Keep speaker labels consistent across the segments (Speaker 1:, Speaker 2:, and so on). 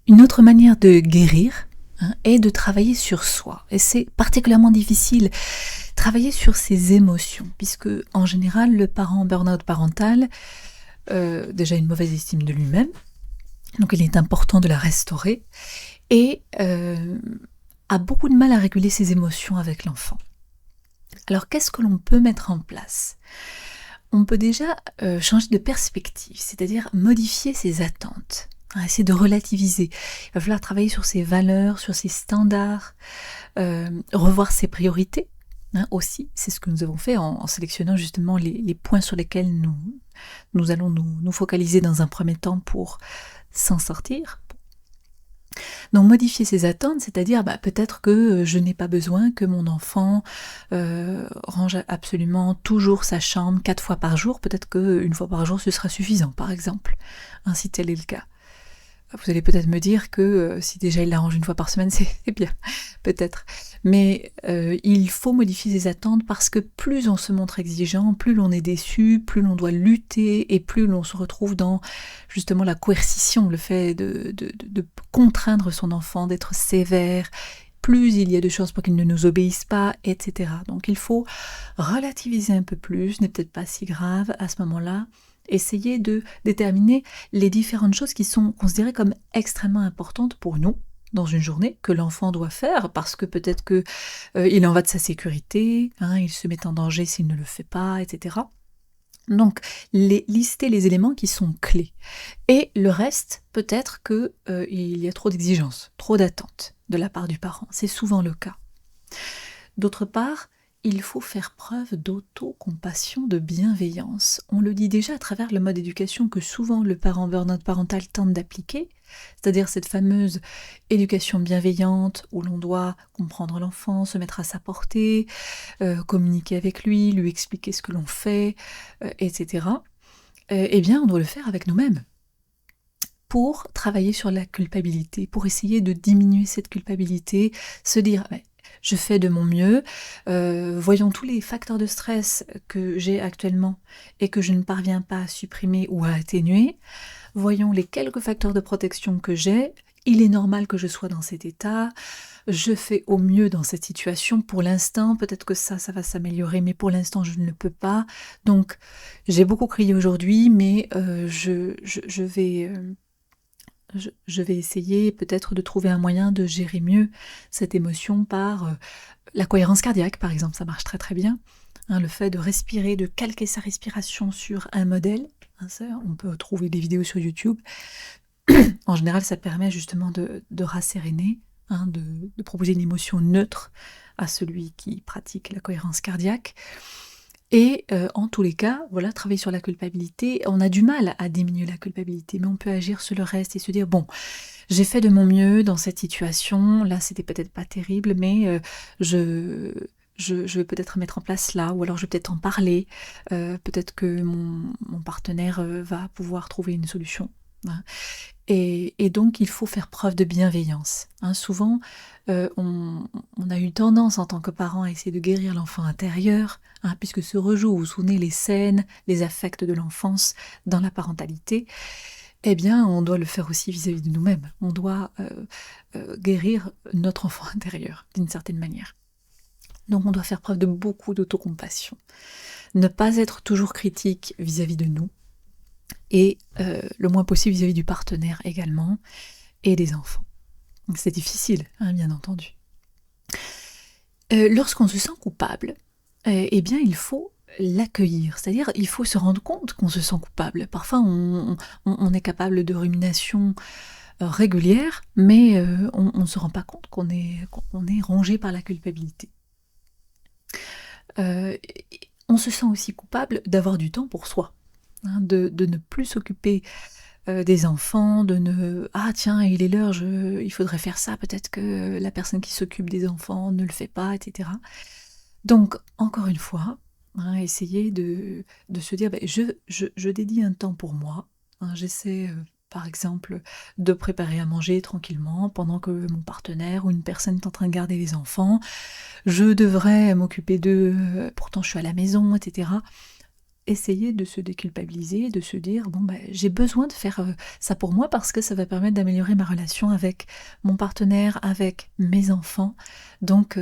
Speaker 1: Une autre manière de guérir est de travailler sur soi. Et c'est particulièrement difficile, travailler sur ses émotions, puisque en général, le parent en burn-out parental, déjà a une mauvaise estime de lui-même, donc il est important de la restaurer, et a beaucoup de mal à réguler ses émotions avec l'enfant. Alors qu'est-ce que l'on peut mettre en place ? On peut déjà changer de perspective, c'est-à-dire modifier ses attentes. Essayer de relativiser. Il va falloir travailler sur ses valeurs, sur ses standards, revoir ses priorités aussi. C'est ce que nous avons fait en sélectionnant justement les points sur lesquels nous allons nous focaliser dans un premier temps pour s'en sortir. Donc modifier ses attentes, c'est-à-dire peut-être que je n'ai pas besoin que mon enfant range absolument toujours sa chambre 4 fois par jour, peut-être qu'une fois par jour ce sera suffisant par exemple, si tel est le cas. Vous allez peut-être me dire que si déjà il la range une fois par semaine, c'est bien, peut-être. Mais il faut modifier ses attentes parce que plus on se montre exigeant, plus l'on est déçu, plus l'on doit lutter et plus l'on se retrouve dans justement la coercition, le fait de contraindre son enfant, d'être sévère. Plus il y a de chances pour qu'il ne nous obéisse pas, etc. Donc il faut relativiser un peu plus, ce n'est peut-être pas si grave à ce moment-là. Essayer de déterminer les différentes choses qui sont considérées comme extrêmement importantes pour nous dans une journée, que l'enfant doit faire, parce que peut-être que il en va de sa sécurité, il se met en danger s'il ne le fait pas, etc. Donc, lister les éléments qui sont clés. Et le reste, peut-être qu'il y a trop d'exigences, trop d'attentes de la part du parent. C'est souvent le cas. D'autre part, il faut faire preuve d'autocompassion, de bienveillance. On le dit déjà à travers le mode d'éducation que souvent le parent burn-out parental tente d'appliquer, c'est-à-dire cette fameuse éducation bienveillante où l'on doit comprendre l'enfant, se mettre à sa portée, communiquer avec lui, lui expliquer ce que l'on fait, etc. Eh bien, on doit le faire avec nous-mêmes pour travailler sur la culpabilité, pour essayer de diminuer cette culpabilité, se dire je fais de mon mieux, voyons tous les facteurs de stress que j'ai actuellement et que je ne parviens pas à supprimer ou à atténuer, voyons les quelques facteurs de protection que j'ai, il est normal que je sois dans cet état, je fais au mieux dans cette situation, pour l'instant, peut-être que ça va s'améliorer, mais pour l'instant je ne le peux pas, donc j'ai beaucoup crié aujourd'hui, mais je vais essayer peut-être de trouver un moyen de gérer mieux cette émotion par la cohérence cardiaque, par exemple, ça marche très très bien. Le fait de respirer, de calquer sa respiration sur un modèle, ça, on peut trouver des vidéos sur YouTube. En général, ça permet justement de rasséréner, de proposer une émotion neutre à celui qui pratique la cohérence cardiaque. Et en tous les cas, voilà, travailler sur la culpabilité, on a du mal à diminuer la culpabilité, mais on peut agir sur le reste et se dire, bon, j'ai fait de mon mieux dans cette situation, là c'était peut-être pas terrible, mais je vais peut-être mettre en place là, ou alors je vais peut-être en parler, peut-être que mon partenaire va pouvoir trouver une solution. Et donc il faut faire preuve de bienveillance. Souvent, on a eu tendance en tant que parent à essayer de guérir l'enfant intérieur, puisque se rejouent, vous vous souvenez, les scènes, les affects de l'enfance dans la parentalité. Eh bien, on doit le faire aussi vis-à-vis de nous-mêmes. On doit guérir notre enfant intérieur, d'une certaine manière. Donc on doit faire preuve de beaucoup d'autocompassion. Ne pas être toujours critique vis-à-vis de nous, et le moins possible vis-à-vis du partenaire également, et des enfants. Donc c'est difficile, bien entendu. Lorsqu'on se sent coupable, eh bien il faut l'accueillir, c'est-à-dire il faut se rendre compte qu'on se sent coupable. Parfois on est capable de rumination régulière, mais on ne se rend pas compte qu'on est rongé par la culpabilité. On se sent aussi coupable d'avoir du temps pour soi, de ne plus s'occuper des enfants, de ne... Ah tiens, il est l'heure, il faudrait faire ça, peut-être que la personne qui s'occupe des enfants ne le fait pas, etc. Donc, encore une fois, essayer de se dire, je dédie un temps pour moi, j'essaie... par exemple, de préparer à manger tranquillement pendant que mon partenaire ou une personne est en train de garder les enfants. Je devrais m'occuper d'eux, pourtant je suis à la maison, etc. essayer de se déculpabiliser, de se dire bon j'ai besoin de faire ça pour moi parce que ça va permettre d'améliorer ma relation avec mon partenaire, avec mes enfants. Donc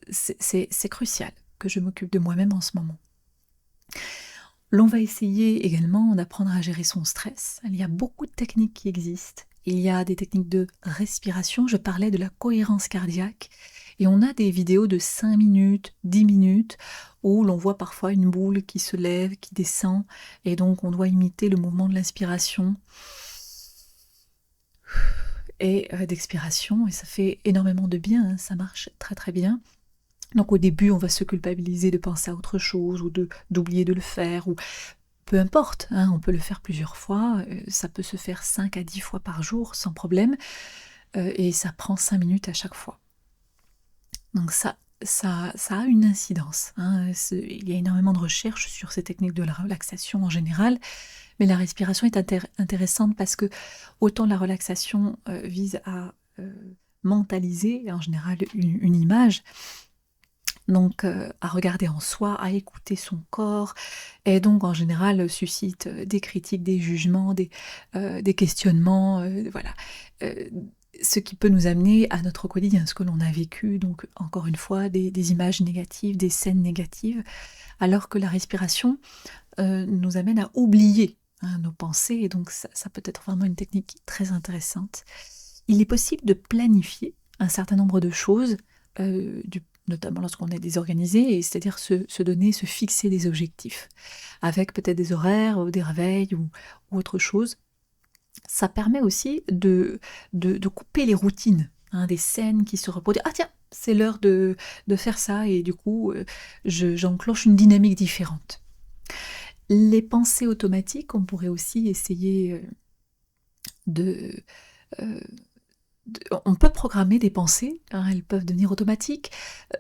Speaker 1: c'est crucial que je m'occupe de moi-même en ce moment. L'on va essayer également d'apprendre à gérer son stress. Il y a beaucoup de techniques qui existent. Il y a des techniques de respiration, je parlais de la cohérence cardiaque, et on a des vidéos de 5 minutes, 10 minutes, où l'on voit parfois une boule qui se lève, qui descend, et donc on doit imiter le mouvement de l'inspiration et d'expiration, et ça fait énormément de bien, hein, ça marche très très bien. Donc au début, on va se culpabiliser de penser à autre chose, ou d'oublier de le faire, ou peu importe, hein, on peut le faire plusieurs fois, ça peut se faire 5 à 10 fois par jour sans problème, et ça prend 5 minutes à chaque fois. Donc ça a une incidence, hein, il y a énormément de recherches sur ces techniques de la relaxation en général, mais la respiration est intéressante parce que autant la relaxation vise à mentaliser en général une image, donc à regarder en soi, à écouter son corps, et donc en général suscite des critiques, des jugements, des questionnements, voilà. Ce qui peut nous amener à notre quotidien, ce que l'on a vécu, donc encore une fois, des images négatives, des scènes négatives, alors que la respiration nous amène à oublier nos pensées, et donc ça peut être vraiment une technique très intéressante. Il est possible de planifier un certain nombre de choses, notamment lorsqu'on est désorganisé, c'est-à-dire se fixer des objectifs, avec peut-être des horaires, ou des réveils, ou autre chose. Ça permet aussi de couper les routines, hein, des scènes qui se reproduisent. Ah tiens, c'est l'heure de faire ça, et du coup, j'enclenche une dynamique différente. Les pensées automatiques, on pourrait aussi essayer on peut programmer des pensées, hein, elles peuvent devenir automatiques.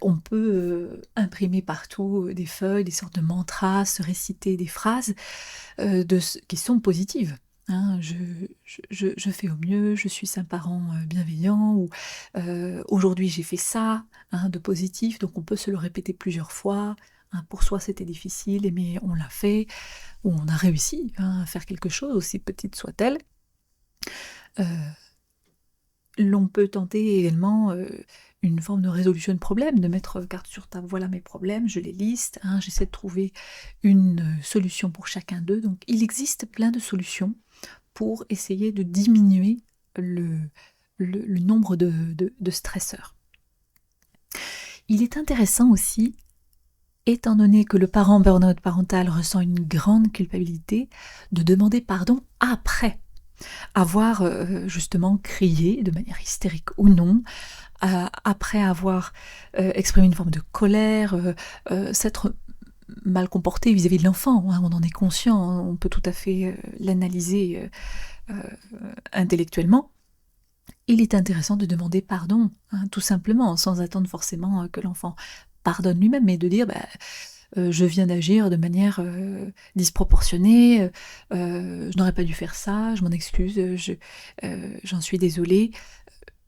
Speaker 1: On peut imprimer partout des feuilles, des sortes de mantras, se réciter des phrases qui sont positives. Hein, je fais au mieux, je suis un parent bienveillant, ou aujourd'hui j'ai fait ça, hein, de positif, donc on peut se le répéter plusieurs fois. Hein, pour soi c'était difficile, mais on l'a fait, ou on a réussi, hein, à faire quelque chose, aussi petite soit-elle. L'on peut tenter également une forme de résolution de problème, de mettre carte sur table, voilà mes problèmes, je les liste, hein, j'essaie de trouver une solution pour chacun d'eux. Donc il existe plein de solutions pour essayer de diminuer le nombre de stresseurs. Il est intéressant aussi, étant donné que le parent burn-out parental ressent une grande culpabilité, de demander pardon après avoir justement crié de manière hystérique ou non, après avoir exprimé une forme de colère, s'être mal comporté vis-à-vis de l'enfant, hein, on en est conscient, hein, on peut tout à fait l'analyser intellectuellement. Il est intéressant de demander pardon, hein, tout simplement, sans attendre forcément que l'enfant pardonne lui-même, mais de dire je viens d'agir de manière disproportionnée, je n'aurais pas dû faire ça, je m'en excuse, j'en suis désolée.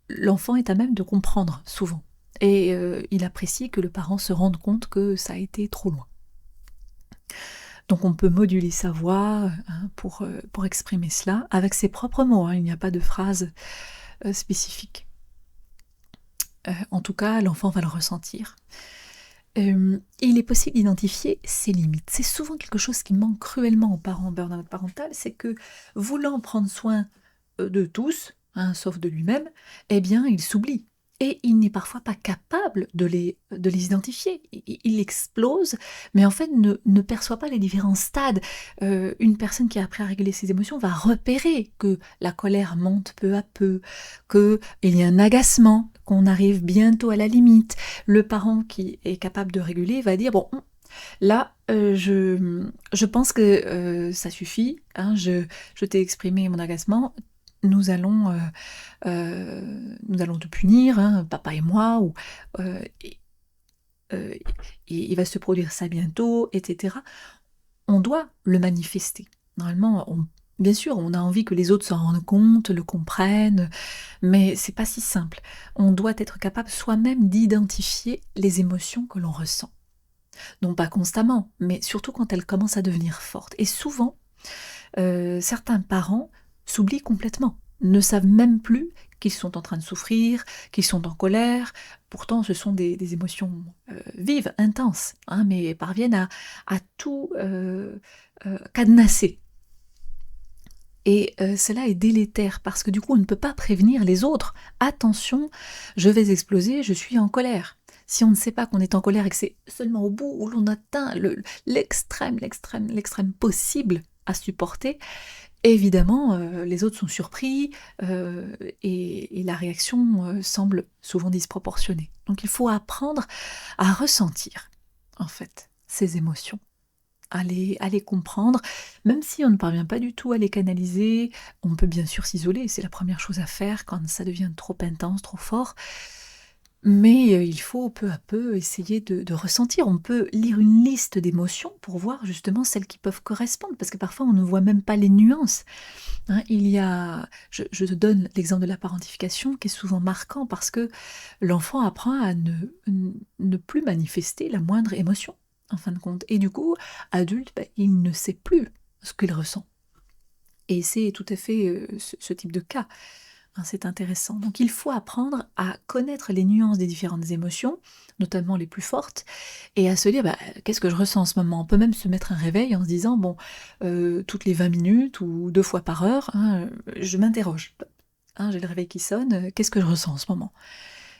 Speaker 1: L'enfant est à même de comprendre souvent, et il apprécie que le parent se rende compte que ça a été trop loin. Donc on peut moduler sa voix, hein, pour exprimer cela avec ses propres mots, hein, il n'y a pas de phrase spécifique. En tout cas, l'enfant va le ressentir. Il est possible d'identifier ses limites. C'est souvent quelque chose qui manque cruellement aux parents burn-out parental, c'est que, voulant prendre soin de tous, hein, sauf de lui-même, eh bien il s'oublie. Et il n'est parfois pas capable de les identifier. Il explose, mais en fait ne perçoit pas les différents stades. Une personne qui a appris à réguler ses émotions va repérer que la colère monte peu à peu, qu'il y a un agacement, qu'on arrive bientôt à la limite. Le parent qui est capable de réguler va dire bon, là je pense que ça suffit, hein, je t'ai exprimé mon agacement, nous allons te punir, hein, papa et moi, ou il va se produire ça bientôt, etc. On doit le manifester. Normalement, bien sûr, on a envie que les autres s'en rendent compte, le comprennent, mais c'est pas si simple. On doit être capable soi-même d'identifier les émotions que l'on ressent. Non pas constamment, mais surtout quand elles commencent à devenir fortes. Et souvent, certains parents s'oublient complètement, ne savent même plus qu'ils sont en train de souffrir, qu'ils sont en colère. Pourtant, ce sont des émotions vives, intenses, hein, mais parviennent à tout cadenasser. Et cela est délétère parce que du coup, on ne peut pas prévenir les autres. Attention, je vais exploser, je suis en colère. Si on ne sait pas qu'on est en colère et que c'est seulement au bout où l'on atteint l'extrême possible à supporter, évidemment, les autres sont surpris et la réaction semble souvent disproportionnée. Donc il faut apprendre à ressentir, en fait, ces émotions, à les comprendre, même si on ne parvient pas du tout à les canaliser. On peut bien sûr s'isoler, c'est la première chose à faire quand ça devient trop intense, trop fort. Mais il faut peu à peu essayer de ressentir. On peut lire une liste d'émotions pour voir justement celles qui peuvent correspondre, parce que parfois on ne voit même pas les nuances. Hein, je te donne l'exemple de la parentification qui est souvent marquant parce que l'enfant apprend à ne plus manifester la moindre émotion, en fin de compte. Et du coup, adulte, il ne sait plus ce qu'il ressent. Et c'est tout à fait ce type de cas. C'est intéressant. Donc il faut apprendre à connaître les nuances des différentes émotions, notamment les plus fortes, et à se dire qu'est-ce que je ressens en ce moment. On peut même se mettre un réveil en se disant toutes les 20 minutes ou 2 fois par heure, je m'interroge. J'ai le réveil qui sonne, qu'est-ce que je ressens en ce moment?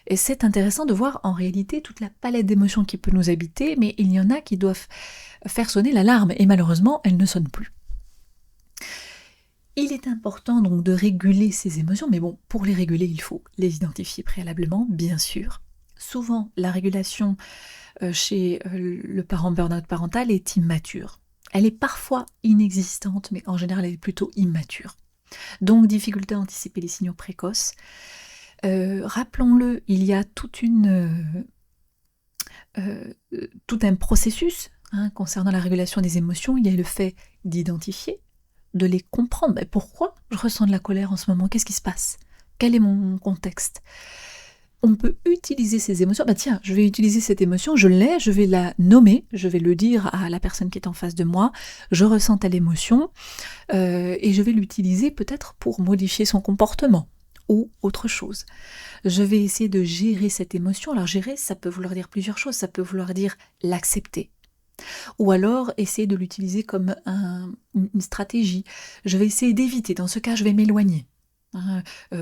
Speaker 1: Et c'est intéressant de voir en réalité toute la palette d'émotions qui peut nous habiter, mais il y en a qui doivent faire sonner l'alarme, et malheureusement, elles ne sonnent plus. Il est important donc de réguler ces émotions, mais bon, pour les réguler, il faut les identifier préalablement, bien sûr. Souvent, la régulation chez le parent burn-out parental est immature. Elle est parfois inexistante, mais en général, elle est plutôt immature. Donc, difficulté à anticiper les signaux précoces. Rappelons-le, il y a tout un processus concernant la régulation des émotions. Il y a le fait d'identifier, de les comprendre. Pourquoi je ressens de la colère en ce moment? Qu'est-ce qui se passe? Quel est mon contexte? On peut utiliser ces émotions. Tiens, je vais utiliser cette émotion, je l'ai, je vais la nommer, je vais le dire à la personne qui est en face de moi, je ressens telle émotion, et je vais l'utiliser peut-être pour modifier son comportement ou autre chose. Je vais essayer de gérer cette émotion. Alors gérer, ça peut vouloir dire plusieurs choses. Ça peut vouloir dire l'accepter. Ou alors essayer de l'utiliser comme une stratégie. Je vais essayer d'éviter, dans ce cas je vais m'éloigner.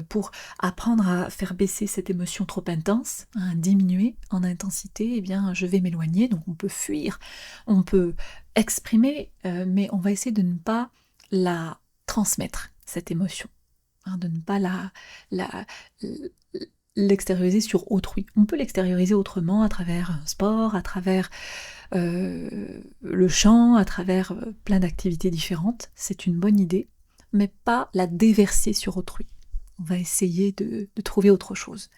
Speaker 1: Pour apprendre à faire baisser cette émotion trop intense, diminuer en intensité, je vais m'éloigner. Donc on peut fuir, on peut exprimer, mais on va essayer de ne pas la transmettre, cette émotion. De ne pas l'extérioriser sur autrui. On peut l'extérioriser autrement, à travers un sport, à travers le chant, à travers plein d'activités différentes. C'est une bonne idée, mais pas la déverser sur autrui. On va essayer de trouver autre chose.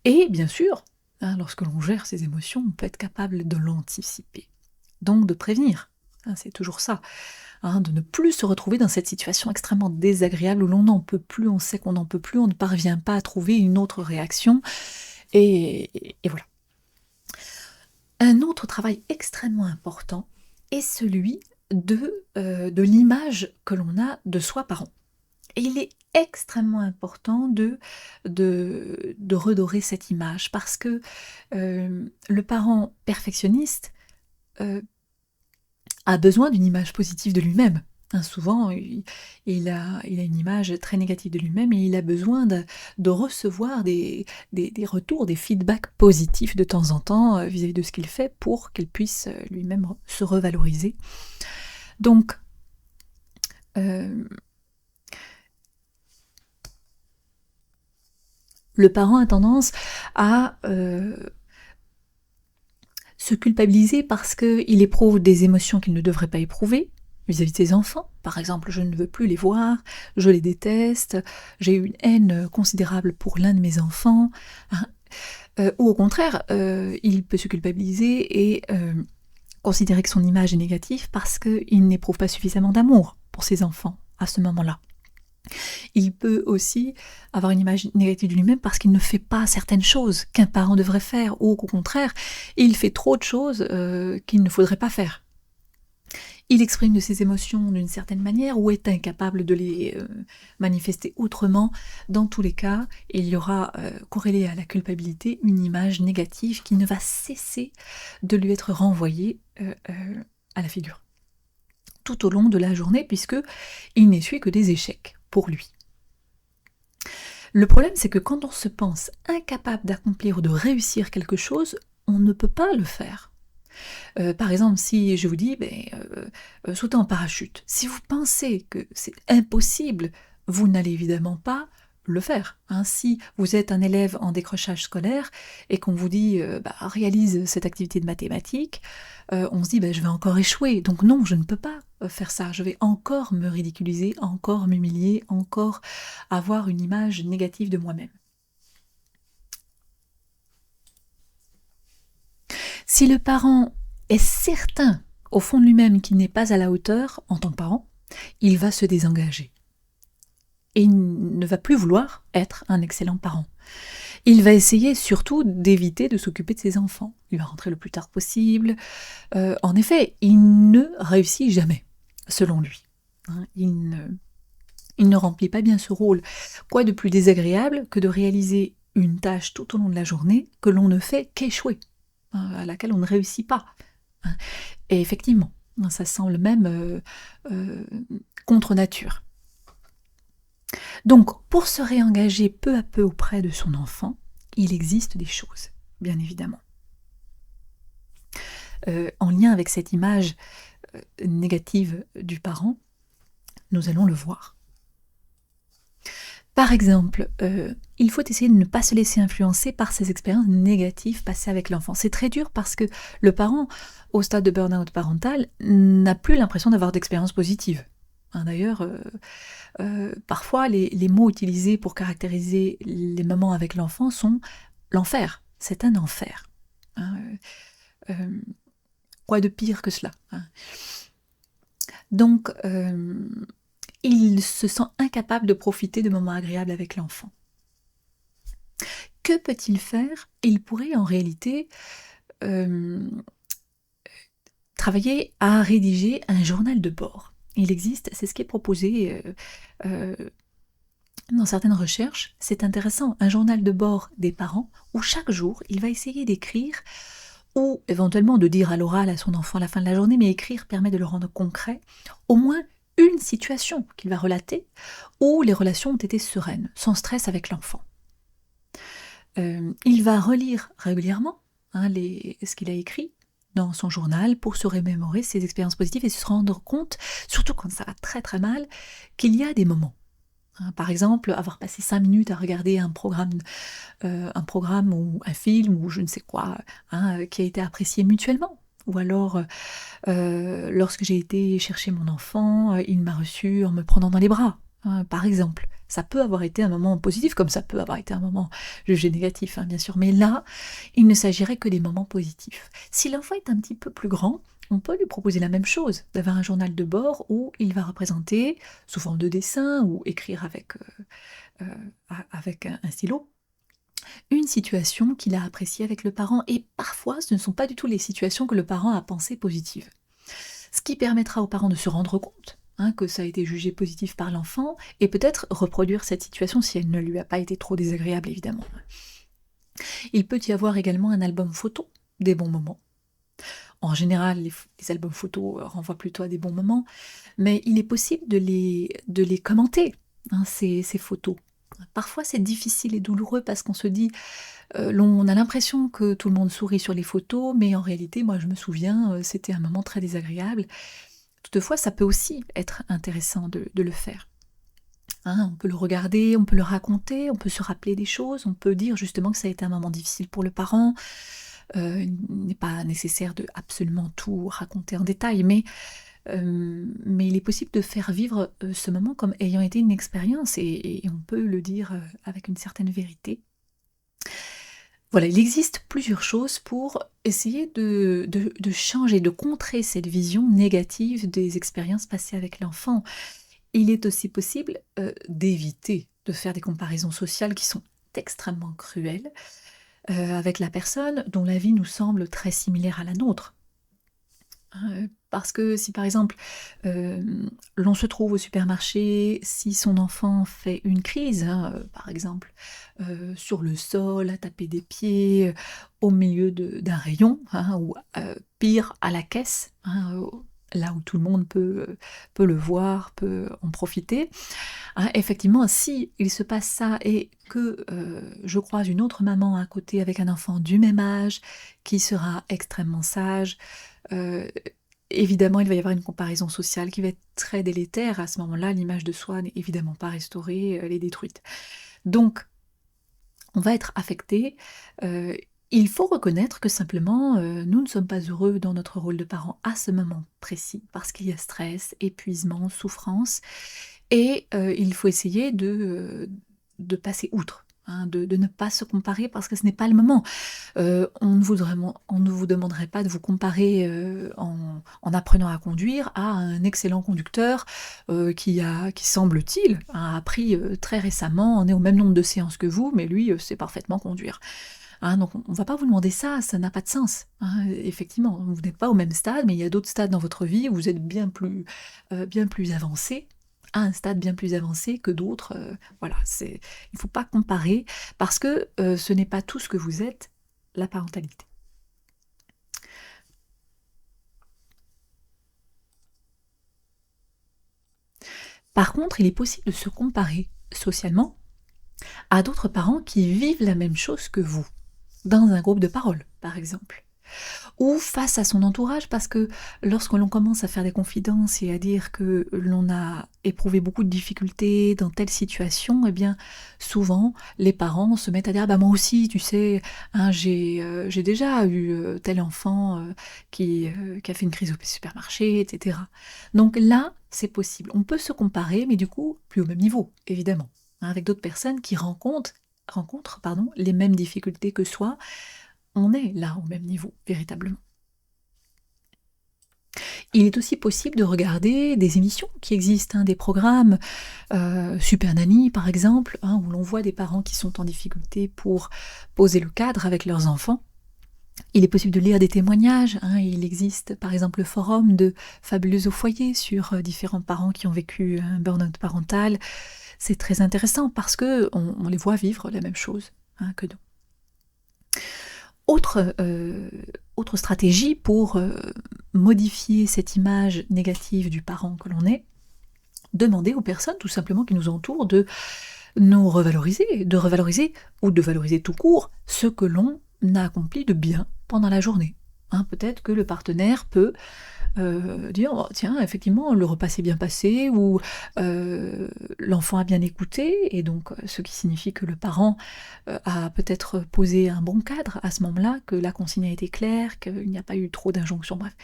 Speaker 1: Et bien sûr, lorsque l'on gère ses émotions, on peut être capable de l'anticiper. Donc de prévenir, c'est toujours ça. De ne plus se retrouver dans cette situation extrêmement désagréable où l'on n'en peut plus, on sait qu'on n'en peut plus, on ne parvient pas à trouver une autre réaction, et voilà. Un autre travail extrêmement important est celui de l'image que l'on a de soi parent. Et il est extrêmement important de redorer cette image, parce que le parent perfectionniste a besoin d'une image positive de lui-même. Souvent, il a une image très négative de lui-même et il a besoin de recevoir des retours, des feedbacks positifs de temps en temps vis-à-vis de ce qu'il fait pour qu'il puisse lui-même se revaloriser. Donc, le parent a tendance à se culpabiliser parce qu'il éprouve des émotions qu'il ne devrait pas éprouver vis-à-vis de ses enfants. Par exemple, je ne veux plus les voir, je les déteste, j'ai une haine considérable pour l'un de mes enfants. Ou au contraire, il peut se culpabiliser et considérer que son image est négative parce qu'il n'éprouve pas suffisamment d'amour pour ses enfants à ce moment-là. Il peut aussi avoir une image négative de lui-même parce qu'il ne fait pas certaines choses qu'un parent devrait faire, ou au contraire, il fait trop de choses qu'il ne faudrait pas faire. Il exprime de ses émotions d'une certaine manière ou est incapable de les manifester autrement. Dans tous les cas, il y aura corrélé à la culpabilité une image négative qui ne va cesser de lui être renvoyée à la figure tout au long de la journée, puisque il n'essuie que des échecs pour lui. Le problème, c'est que quand on se pense incapable d'accomplir ou de réussir quelque chose, on ne peut pas le faire. Par exemple, si je vous dis sautez en parachute, si vous pensez que c'est impossible, vous n'allez évidemment pas le faire. Si vous êtes un élève en décrochage scolaire et qu'on vous dit réalise cette activité de mathématiques, on se dit je vais encore échouer, donc non, je ne peux pas faire ça, je vais encore me ridiculiser, encore m'humilier, encore avoir une image négative de moi-même. Si le parent est certain au fond de lui-même qu'il n'est pas à la hauteur en tant que parent, il va se désengager. Et il ne va plus vouloir être un excellent parent. Il va essayer surtout d'éviter de s'occuper de ses enfants. Il va rentrer le plus tard possible. En effet, il ne réussit jamais, selon lui. Il ne remplit pas bien ce rôle. Quoi de plus désagréable que de réaliser une tâche tout au long de la journée que l'on ne fait qu'échouer, à laquelle on ne réussit pas. Et effectivement, ça semble même contre nature. Donc, pour se réengager peu à peu auprès de son enfant, il existe des choses, bien évidemment. En lien avec cette image négative du parent, nous allons le voir. Par exemple, il faut essayer de ne pas se laisser influencer par ces expériences négatives passées avec l'enfant. C'est très dur parce que le parent, au stade de burn-out parental, n'a plus l'impression d'avoir d'expériences positives. D'ailleurs, parfois, les mots utilisés pour caractériser les moments avec l'enfant sont l'enfer. C'est un enfer. Quoi de pire que cela ? Donc, il se sent incapable de profiter de moments agréables avec l'enfant. Que peut-il faire ? Il pourrait en réalité travailler à rédiger un journal de bord. Il existe, c'est ce qui est proposé dans certaines recherches, c'est intéressant, un journal de bord des parents où chaque jour, il va essayer d'écrire ou éventuellement de dire à l'oral à son enfant à la fin de la journée, mais écrire permet de le rendre concret, au moins une situation qu'il va relater où les relations ont été sereines, sans stress avec l'enfant. Il va relire régulièrement ce qu'il a écrit dans son journal pour se remémorer ses expériences positives et se rendre compte, surtout quand ça va très très mal, qu'il y a des moments. Par exemple, avoir passé 5 minutes à regarder un programme ou un film ou je ne sais quoi, qui a été apprécié mutuellement. Ou alors, lorsque j'ai été chercher mon enfant, il m'a reçu en me prenant dans les bras, par exemple. Ça peut avoir été un moment positif, comme ça peut avoir été un moment jugé négatif, bien sûr. Mais là, il ne s'agirait que des moments positifs. Si l'enfant est un petit peu plus grand, on peut lui proposer la même chose, d'avoir un journal de bord où il va représenter, sous forme de dessin ou écrire avec un stylo, une situation qu'il a appréciée avec le parent. Et parfois, ce ne sont pas du tout les situations que le parent a pensées positives. Ce qui permettra au parent de se rendre compte que ça a été jugé positif par l'enfant et peut-être reproduire cette situation si elle ne lui a pas été trop désagréable, évidemment. Il peut y avoir également un album photo des bons moments. En général, les albums photos renvoient plutôt à des bons moments, mais il est possible de les commenter, ces photos. Parfois, c'est difficile et douloureux parce qu'on se dit, on a l'impression que tout le monde sourit sur les photos, mais en réalité, moi je me souviens, c'était un moment très désagréable. Toutefois, ça peut aussi être intéressant de le faire. On peut le regarder, on peut le raconter, on peut se rappeler des choses, on peut dire justement que ça a été un moment difficile pour le parent. Il n'est pas nécessaire de absolument tout raconter en détail, mais il est possible de faire vivre ce moment comme ayant été une expérience, et on peut le dire avec une certaine vérité. Voilà, il existe plusieurs choses pour essayer de changer, de contrer cette vision négative des expériences passées avec l'enfant. Il est aussi possible d'éviter de faire des comparaisons sociales qui sont extrêmement cruelles avec la personne dont la vie nous semble très similaire à la nôtre. Parce que si par exemple l'on se trouve au supermarché, si son enfant fait une crise, par exemple sur le sol, à taper des pieds, au milieu d'un rayon, ou pire à la caisse, là où tout le monde peut le voir, peut en profiter. Effectivement, si il se passe ça et que je croise une autre maman à côté avec un enfant du même âge, qui sera extrêmement sage, évidemment, il va y avoir une comparaison sociale qui va être très délétère. À ce moment-là, l'image de soi n'est évidemment pas restaurée, elle est détruite. Donc, on va être affecté. Il faut reconnaître que simplement, nous ne sommes pas heureux dans notre rôle de parent à ce moment précis, parce qu'il y a stress, épuisement, souffrance, et il faut essayer de passer outre. De ne pas se comparer parce que ce n'est pas le moment. On ne vous demanderait pas de vous comparer en apprenant à conduire à un excellent conducteur qui semble-t-il, a appris très récemment, on est au même nombre de séances que vous, mais lui sait parfaitement conduire. Donc on ne va pas vous demander ça n'a pas de sens. Effectivement, vous n'êtes pas au même stade, mais il y a d'autres stades dans votre vie où vous êtes bien plus avancé, à un stade bien plus avancé que d'autres. Voilà, il ne faut pas comparer, parce que ce n'est pas tout ce que vous êtes, la parentalité. Par contre, il est possible de se comparer socialement à d'autres parents qui vivent la même chose que vous, dans un groupe de parole, par exemple. Ou face à son entourage, parce que lorsque l'on commence à faire des confidences et à dire que l'on a éprouvé beaucoup de difficultés dans telle situation, eh bien souvent les parents se mettent à dire moi aussi, tu sais, j'ai déjà eu tel enfant qui a fait une crise au supermarché, etc. Donc là, c'est possible. On peut se comparer, mais du coup, plus au même niveau, évidemment, avec d'autres personnes qui rencontrent les mêmes difficultés que soi. On est là au même niveau, véritablement. Il est aussi possible de regarder des émissions qui existent, des programmes, Super Nanny par exemple, où l'on voit des parents qui sont en difficulté pour poser le cadre avec leurs enfants. Il est possible de lire des témoignages, il existe par exemple le forum de Fabuleuses au foyer sur différents parents qui ont vécu un burn-out parental. C'est très intéressant parce qu'on les voit vivre la même chose que nous. Autre stratégie pour modifier cette image négative du parent que l'on est, demander aux personnes tout simplement qui nous entourent de nous revaloriser, ou de valoriser tout court ce que l'on a accompli de bien pendant la journée. Peut-être que le partenaire peut dire tiens, effectivement, le repas s'est bien passé, ou l'enfant a bien écouté, et donc ce qui signifie que le parent a peut-être posé un bon cadre à ce moment-là, que la consigne a été claire, qu'il n'y a pas eu trop d'injonctions, bref.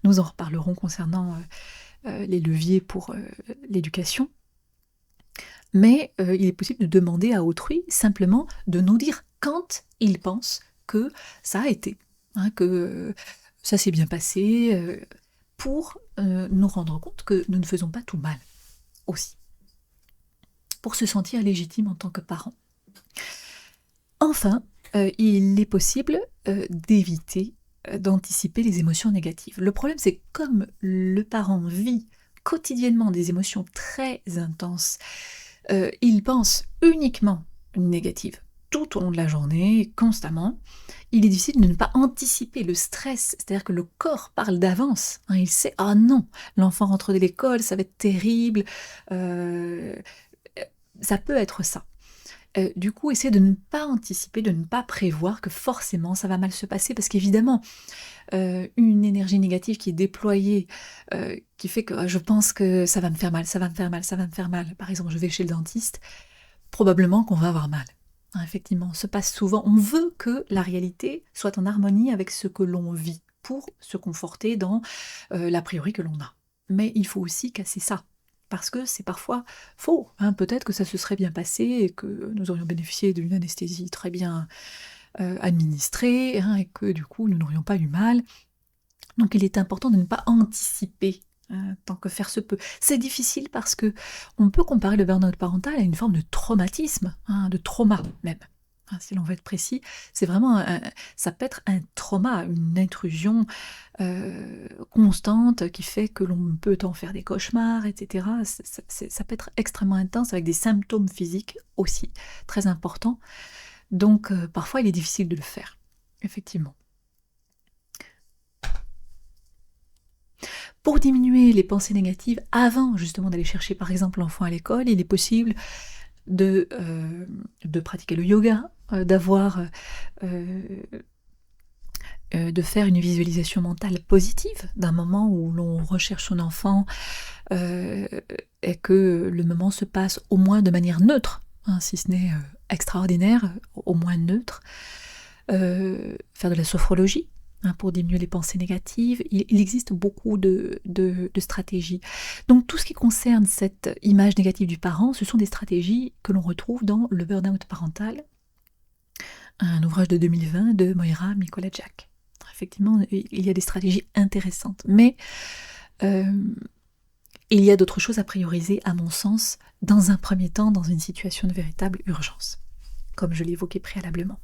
Speaker 1: Nous en reparlerons concernant les leviers pour l'éducation. Mais il est possible de demander à autrui simplement de nous dire quand il pense que ça a été, que ça s'est bien passé, pour nous rendre compte que nous ne faisons pas tout mal aussi, pour se sentir légitime en tant que parent. Enfin, il est possible d'éviter d'anticiper les émotions négatives. Le problème, c'est que comme le parent vit quotidiennement des émotions très intenses, il pense uniquement négative tout au long de la journée, constamment. Il est difficile de ne pas anticiper le stress, c'est-à-dire que le corps parle d'avance. Il sait, ah non, l'enfant rentre de l'école, ça va être terrible. Ça peut être ça. Du coup, essayer de ne pas anticiper, de ne pas prévoir que forcément ça va mal se passer, parce qu'évidemment, une énergie négative qui est déployée, qui fait que je pense que ça va me faire mal, ça va me faire mal, ça va me faire mal. Par exemple, je vais chez le dentiste, probablement qu'on va avoir mal. Effectivement, se passe souvent. On veut que la réalité soit en harmonie avec ce que l'on vit pour se conforter dans l'a priori que l'on a. Mais il faut aussi casser ça, parce que c'est parfois faux. Peut-être que ça se serait bien passé et que nous aurions bénéficié d'une anesthésie très bien administrée, et que du coup nous n'aurions pas eu mal. Donc il est important de ne pas anticiper tant que faire se peut. C'est difficile parce que on peut comparer le burn-out parental à une forme de traumatisme, de trauma même. Si l'on veut être précis, c'est vraiment ça peut être un trauma, une intrusion constante qui fait que l'on peut en faire des cauchemars, etc. Ça peut être extrêmement intense avec des symptômes physiques aussi très importants. Donc parfois il est difficile de le faire, effectivement. Pour diminuer les pensées négatives, avant justement d'aller chercher par exemple l'enfant à l'école, il est possible de pratiquer le yoga, de faire une visualisation mentale positive d'un moment où l'on recherche son enfant et que le moment se passe au moins de manière neutre, si ce n'est extraordinaire, au moins neutre. Faire de la sophrologie, pour diminuer les pensées négatives. Il existe beaucoup de stratégies. Donc tout ce qui concerne cette image négative du parent, ce sont des stratégies que l'on retrouve dans Le burn-out parental, un ouvrage de 2020 de Moira Mikoladjak. Effectivement, il y a des stratégies intéressantes, mais il y a d'autres choses à prioriser, à mon sens, dans un premier temps, dans une situation de véritable urgence, comme je l'évoquais préalablement.